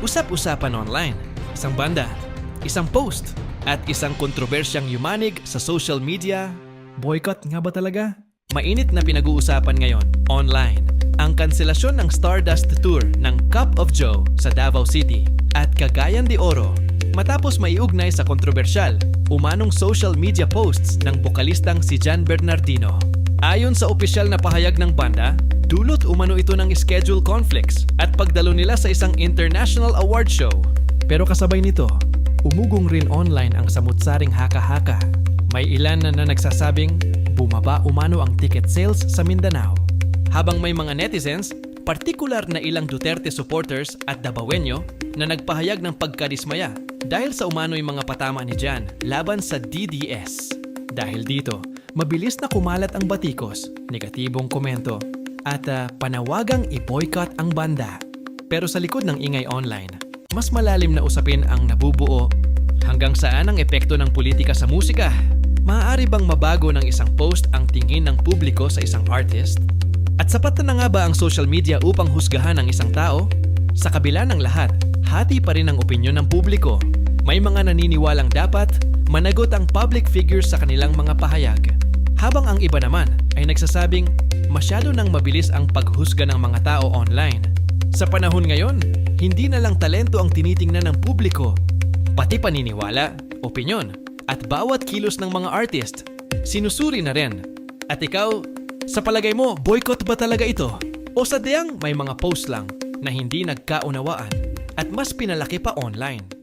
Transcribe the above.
Usap-usapan online, isang banda, isang post, at isang kontrobersyang yumanig sa social media. Boycott nga ba talaga? Mainit na pinag-uusapan ngayon, online, ang kanselasyon ng Stardust Tour ng Cup of Joe sa Davao City at Cagayan de Oro matapos maiugnay sa kontrobersyal, umanong social media posts ng bokalistang si Jan Bernardino. Ayon sa opisyal na pahayag ng banda, dulot umano ito ng schedule conflicts at pagdalo nila sa isang international award show. Pero kasabay nito, umugong rin online ang samut-saring haka-haka. May ilan na nagsasabing bumaba umano ang ticket sales sa Mindanao. Habang may mga netizens, partikular na ilang Duterte supporters at Davaoenyo na nagpahayag ng pagkadismaya dahil sa umano'y mga patama ni Jan laban sa DDS. Dahil dito, mabilis na kumalat ang batikos, negatibong komento, at panawagang i-boycott ang banda. Pero sa likod ng ingay online, mas malalim na usapin ang nabubuo. Hanggang saan ang epekto ng politika sa musika? Maaari bang mabago ng isang post ang tingin ng publiko sa isang artist? At sapat na nga ba ang social media upang husgahan ang isang tao? Sa kabila ng lahat, hati pa rin ang opinyon ng publiko. May mga naniniwalang dapat managot ang public figures sa kanilang mga pahayag. Habang ang iba naman ay nagsasabing masyado nang mabilis ang paghusga ng mga tao online. Sa panahon ngayon, hindi na lang talento ang tinitingnan ng publiko, pati paniniwala, opinyon, at bawat kilos ng mga artist, sinusuri na rin. At ikaw, sa palagay mo, boycott ba talaga ito? O sadyang may mga post lang na hindi nagkaunawaan at mas pinalaki pa online?